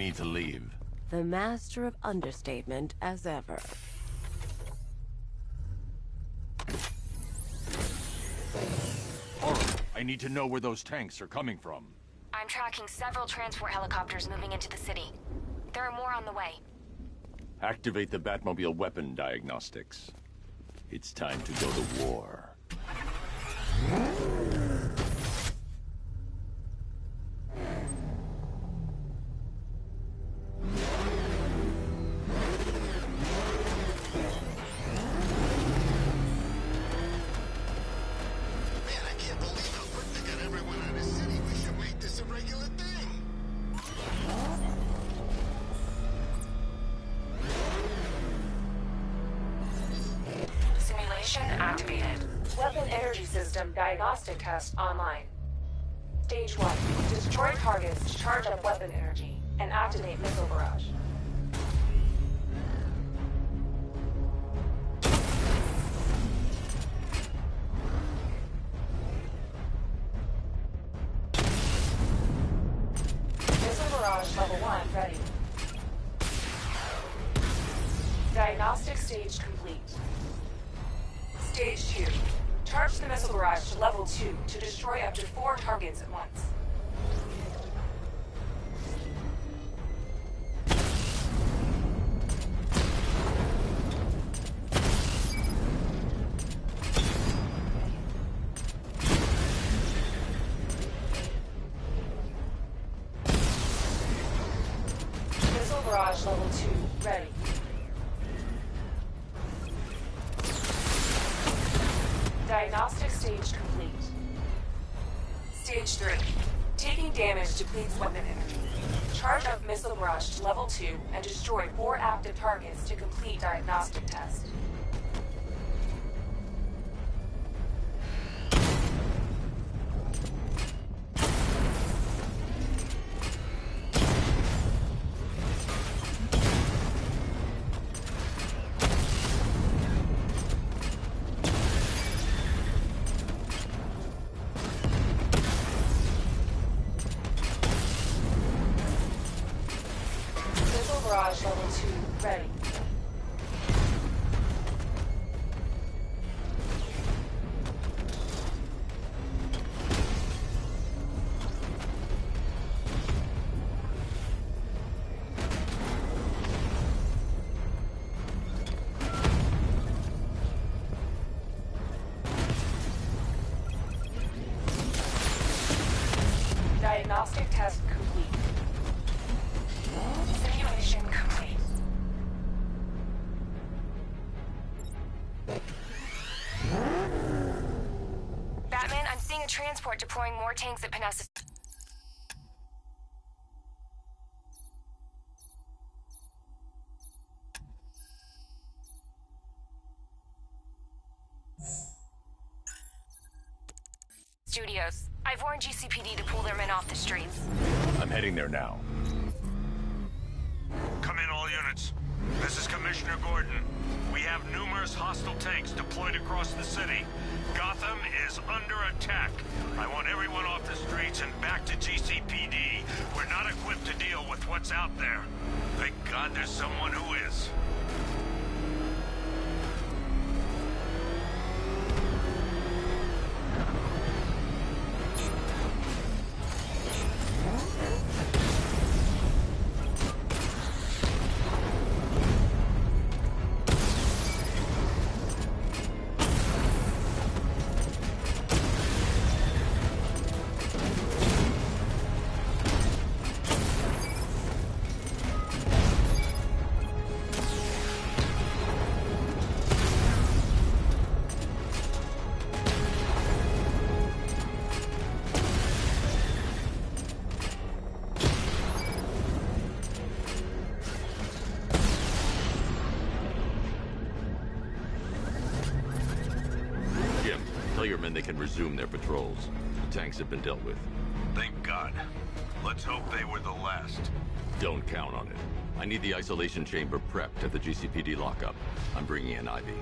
need to leave. The master of understatement as ever. I need to know where those tanks are coming from. I'm tracking several transport helicopters moving into the city. There are more on the way. Activate the Batmobile weapon diagnostics. It's time to go to war. Activated. Weapon energy system diagnostic test online. Stage 1. Destroy targets to charge up weapon energy and activate missile barrage. Missile barrage level 1 ready. Diagnostic stage complete. Stage 2. Charge the missile barrage to level 2 to destroy up to 4 targets at once. Missile barrage level 2 ready. Diagnostic stage complete. Stage 3. Taking damage depletes weapon energy. Charge up missile barrage to level 2 and destroy 4 active targets to complete diagnostic test. Barrage level 2 ready. Diagnostic test complete. Simulation complete. Batman, I'm seeing a transport deploying more tanks at Panessa. Studios. I've warned GCPD to pull their men off the streets. I'm heading there now. Come in, all units. This is Commissioner Gordon. We have numerous hostile tanks deployed across the city. Gotham is under attack. I want everyone off the streets and back to GCPD. We're not equipped to deal with what's out there. Thank God there's someone who is. Tell your men they can resume their patrols. The tanks have been dealt with. Thank God. Let's hope they were the last. Don't count on it. I need the isolation chamber prepped at the GCPD lockup. I'm bringing in Ivy.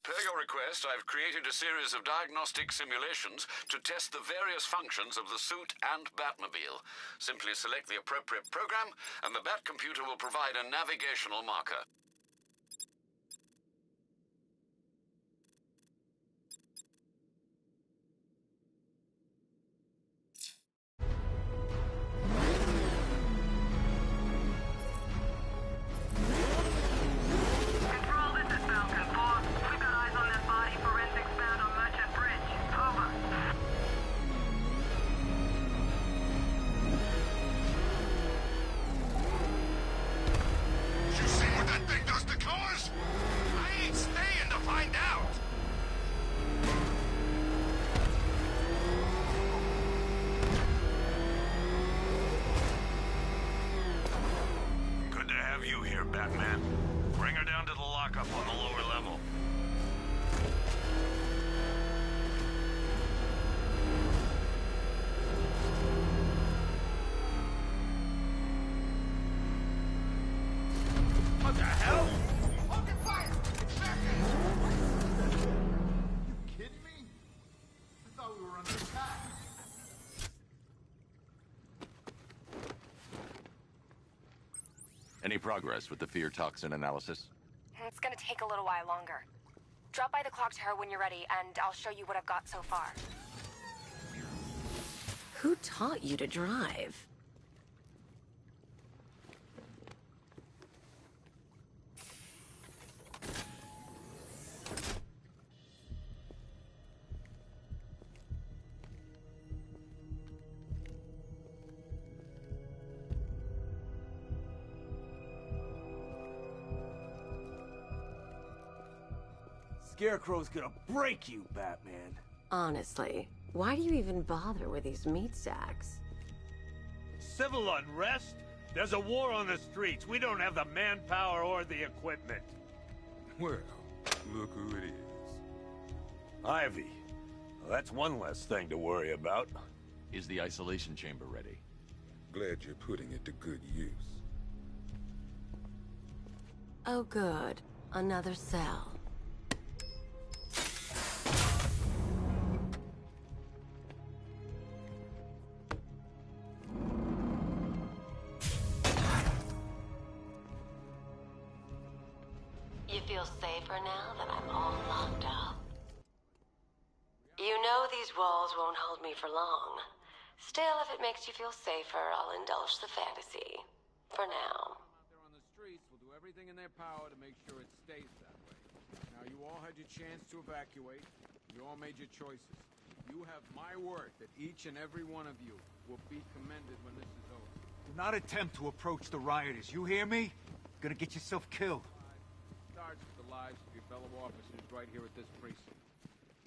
Paygo request. First, I've created a series of diagnostic simulations to test the various functions of the suit and Batmobile. Simply select the appropriate program, and the Bat computer will provide a navigational marker. Batman. Bring her down to the lockup on the lower level. What the hell? Open fire! You kidding me? I thought we were under attack. Any progress with the fear toxin analysis? It's gonna take a little while longer. Drop by the clock tower when you're ready, and I'll show you what I've got so far. Who taught you to drive? Scarecrow's gonna break you, Batman. Honestly, why do you even bother with these meat sacks? Civil unrest? There's a war on the streets. We don't have the manpower or the equipment. Well, look who it is. Ivy. Well, that's one less thing to worry about. Is the isolation chamber ready? Glad you're putting it to good use. Oh good. Another cell. You feel safer now that I'm all locked up? You know these walls won't hold me for long. Still, if it makes you feel safer, I'll indulge the fantasy. For now. Out there on the streets will do everything in their power to make sure it stays that way. Now, you all had your chance to evacuate. You all made your choices. You have my word that each and every one of you will be commended when this is over. Do not attempt to approach the rioters. You hear me? You're gonna get yourself killed. Starts with the lives of your fellow officers right here at this precinct.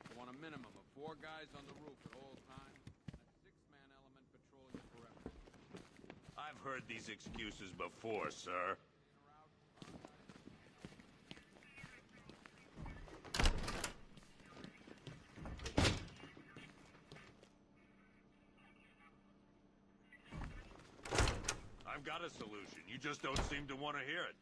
I want a minimum of 4 guys on the roof at all times, and a 6-man element patrolling the perimeter. I've heard these excuses before, sir. I've got a solution. You just don't seem to want to hear it.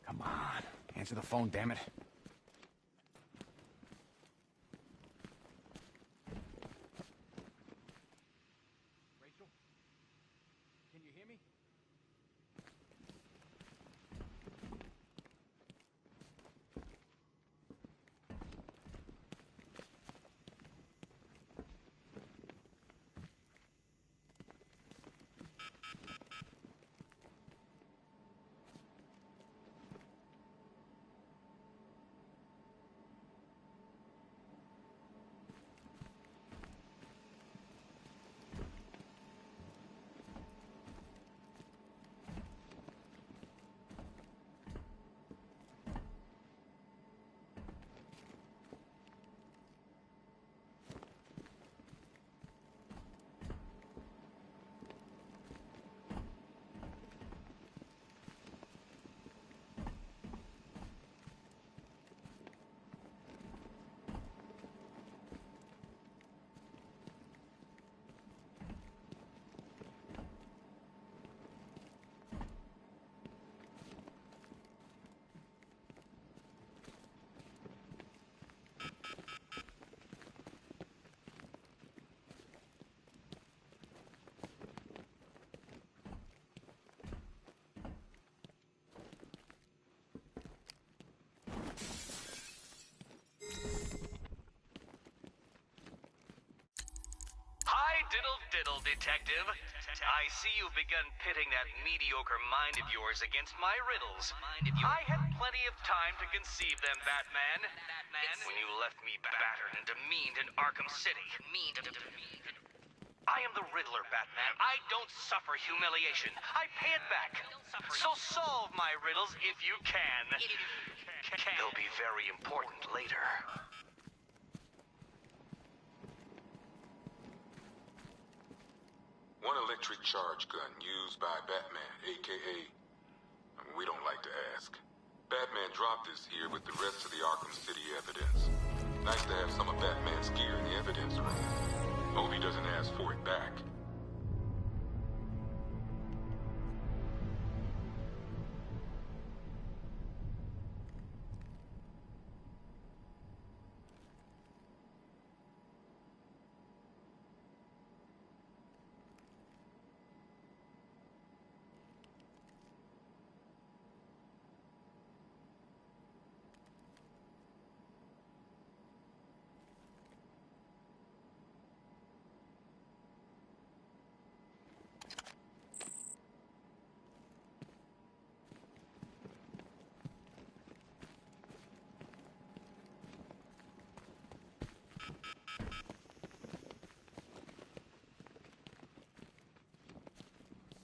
Come on. Answer the phone, damn it. Rachel? Can you hear me? Hi, diddle, detective. I see you've begun pitting that mediocre mind of yours against my riddles. I had plenty of time to conceive them, Batman. When you left me battered and demeaned in Arkham City. I am the Riddler, Batman. I don't suffer humiliation. I pay it back. So solve my riddles if you can. They'll be very important later. One electric charge gun used by Batman, a.k.a. We don't like to ask. Batman dropped this here with the rest of the Arkham City evidence. Nice to have some of Batman's gear in the evidence room. Hope he doesn't ask for it back.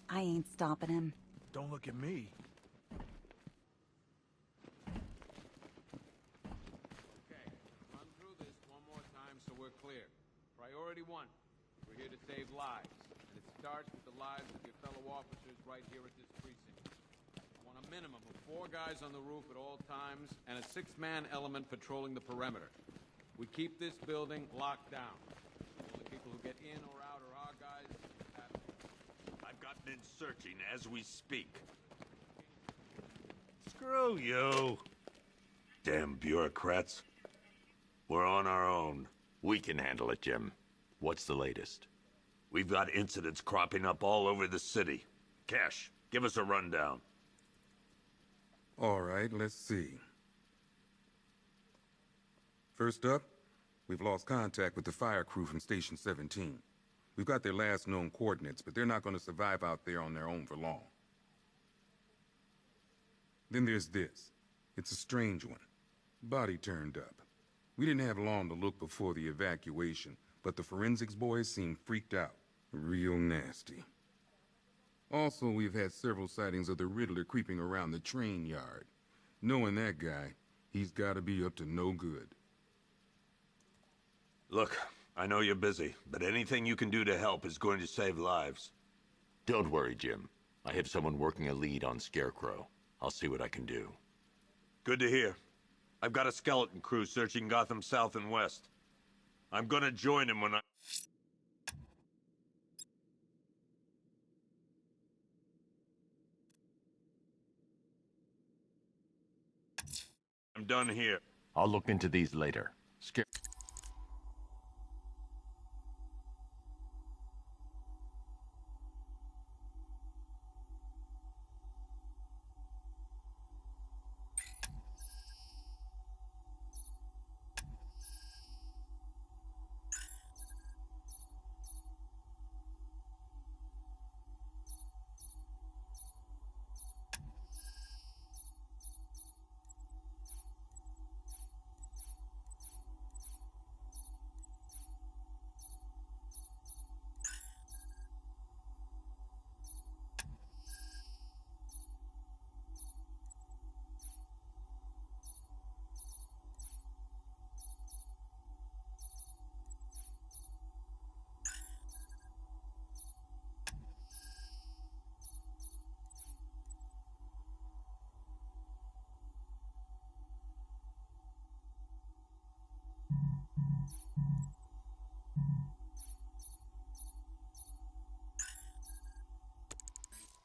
I ain't stopping him. Don't look at me. Okay, run through this one more time so we're clear. Priority 1, we're here to save lives. And it starts with the lives of your fellow officers right here at this precinct. I want a minimum of 4 guys on the roof at all times, and a 6-man element patrolling the perimeter. We keep this building locked down. The only people who get in or out are our guys. I've got men searching as we speak. Screw you. Damn bureaucrats. We're on our own. We can handle it, Jim. What's the latest? We've got incidents cropping up all over the city. Cash, give us a rundown. All right, let's see. First up, we've lost contact with the fire crew from Station 17. We've got their last known coordinates, but they're not going to survive out there on their own for long. Then there's this. It's a strange one. Body turned up. We didn't have long to look before the evacuation, but the forensics boys seemed freaked out. Real nasty. Also, we've had several sightings of the Riddler creeping around the train yard. Knowing that guy, he's got to be up to no good. Look, I know you're busy, but anything you can do to help is going to save lives. Don't worry, Jim. I have someone working a lead on Scarecrow. I'll see what I can do. Good to hear. I've got a skeleton crew searching Gotham South and West. I'm gonna join him when I'm done here. I'll look into these later.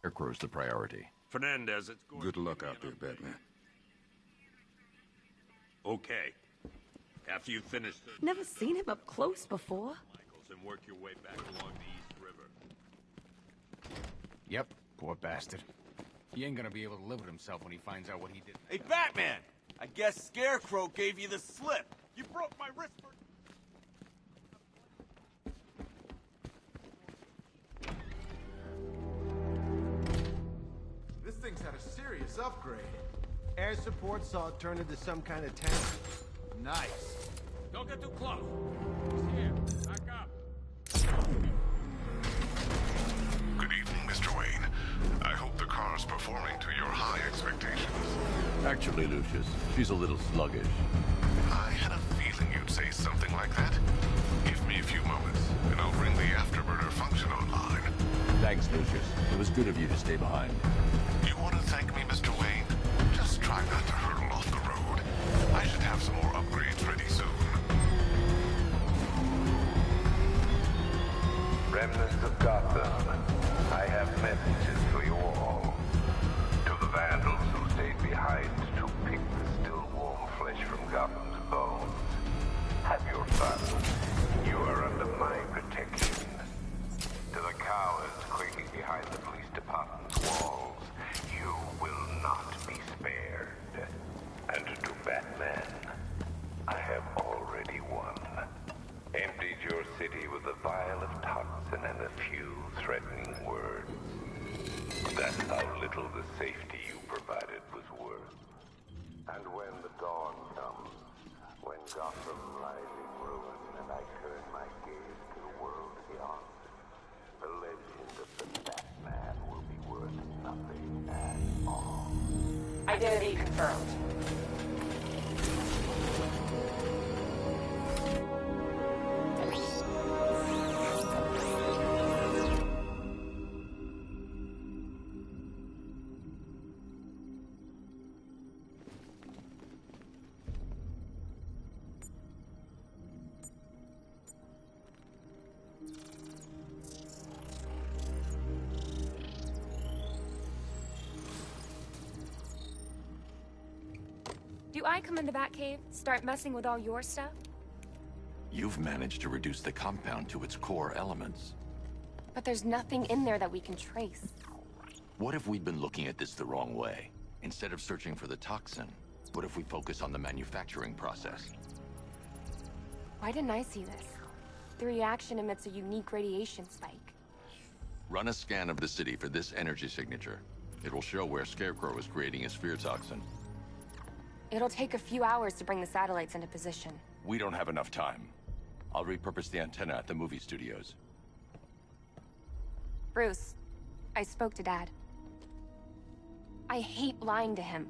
Scarecrow's the priority. Fernandez, it's going Good luck out there, Batman. Okay. After you finish the Never seen him up close before. Michaels and work your way back along the East River. Yep, poor bastard. He ain't gonna be able to live with himself when he finds out what he did. Hey, Batman! I guess Scarecrow gave you the slip. You broke my wrist for... This thing's had a serious upgrade. Air support saw it turn into some kind of tank. Nice. Don't get too close. He's here. Back up. Good evening, Mr. Wayne. I hope the car's performing to your high expectations. Actually, Lucius, she's a little sluggish. I had a feeling you'd say something like that. Give me a few moments, and I'll bring the afterburner function online. Thanks, Lucius. It was good of you to stay behind. You want to thank me, Mr. Wayne? Just try not to hurtle off the road. I should have some more upgrades ready soon. Remnants of Gotham, I have messages for you all. To the vandals who stayed behind to pick the still warm flesh from Gotham's bones. Have your fun. You are under my protection. To the cowards quaking behind the police department's walls, you will not be spared. And to Batman, I have already won. Emptied your city with a vial of toxin and a few threatening words. That's how little the safety you provided was worth. And when the dawn comes, when Gotham lies in ruin and I turn my gaze to the world beyond, the legend of the Batman will be worth nothing at all. Identity confirmed. Do I come in the Batcave, start messing with all your stuff? You've managed to reduce the compound to its core elements. But there's nothing in there that we can trace. What if we'd been looking at this the wrong way? Instead of searching for the toxin, what if we focus on the manufacturing process? Why didn't I see this? The reaction emits a unique radiation spike. Run a scan of the city for this energy signature. It will show where Scarecrow is creating his fear toxin. It'll take a few hours to bring the satellites into position. We don't have enough time. I'll repurpose the antenna at the movie studios. Bruce, I spoke to Dad. I hate lying to him.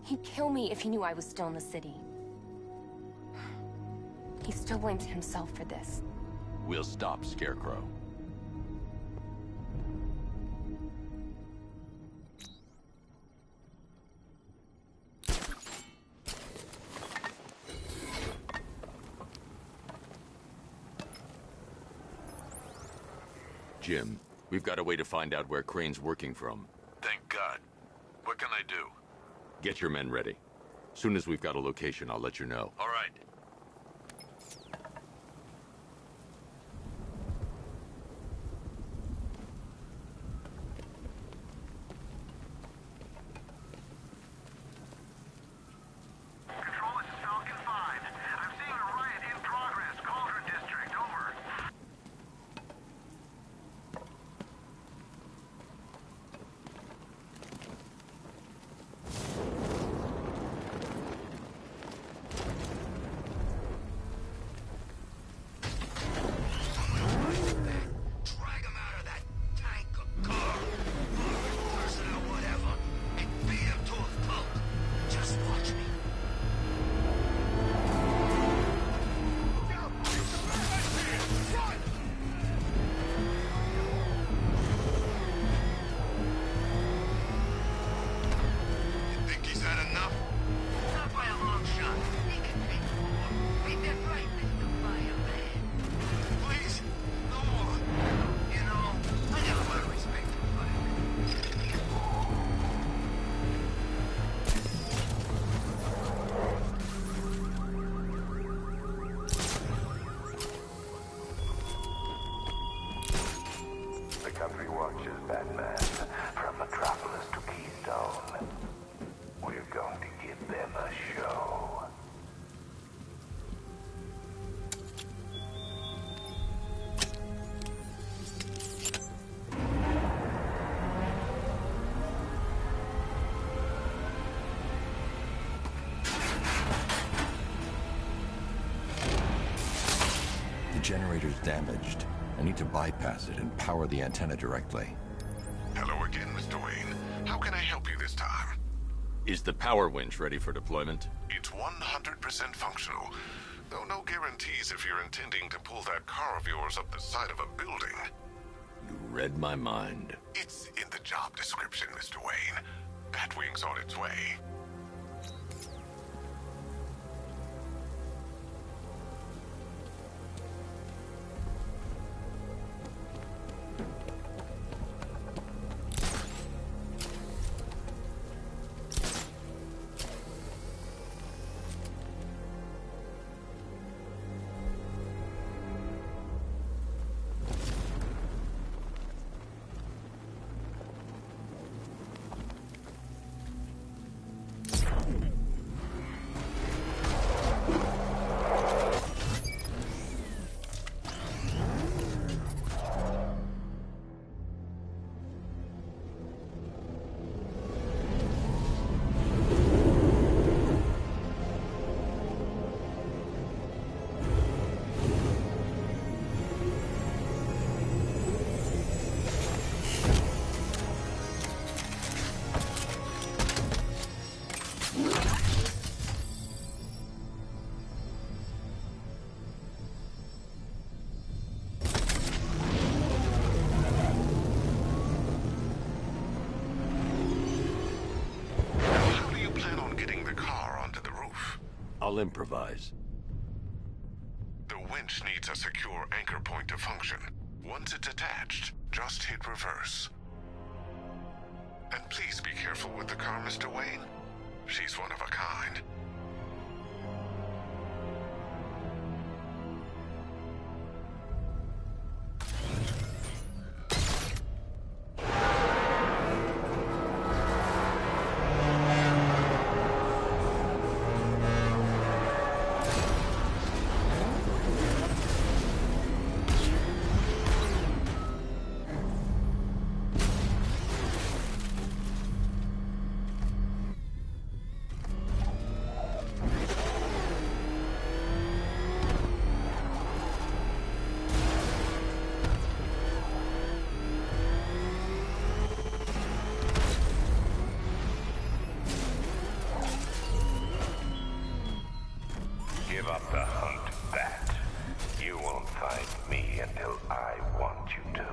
He'd kill me if he knew I was still in the city. He still blames himself for this. We'll stop Scarecrow. Jim, we've got a way to find out where Crane's working from. Thank God. What can I do? Get your men ready. Soon as we've got a location, I'll let you know. All right. generator's damaged. I need to bypass it and power the antenna directly. Hello again, Mr. Wayne. How can I help you this time? Is the power winch ready for deployment? It's 100% functional. Though no guarantees if you're intending to pull that car of yours up the side of a building. You read my mind. It's in the job description, Mr. Wayne. Batwing's on its way. I'll improvise. The winch needs a secure anchor point to function. Once it's attached, just hit reverse. And please be careful with the car, Mr. Wayne. She's one of a kind. Give up the hunt, Bat. You won't find me until I want you to.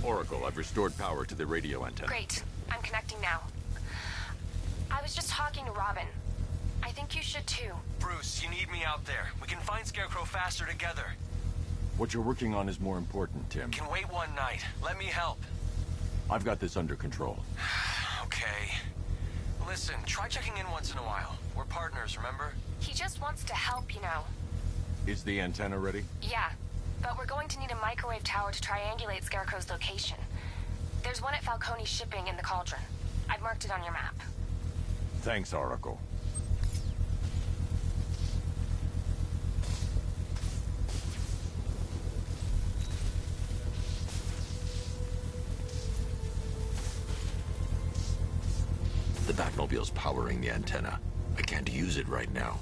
Oracle, I've restored power to the radio antenna. Great. I'm connecting now. I was just talking to Robin. I I think you should too. Bruce, you need me out there. We can find Scarecrow faster together. What you're working on is more important, Tim. Can wait one night. Let me help. I've got this under control. Okay. Listen, try checking in once in a while. We're partners, remember? He just wants to help, you know. Is the antenna ready? Yeah, but we're going to need a microwave tower to triangulate Scarecrow's location. There's one at Falcone Shipping in the Cauldron. I've marked it on your map. Thanks, Oracle. The Batmobile's powering the antenna. I can't use it right now.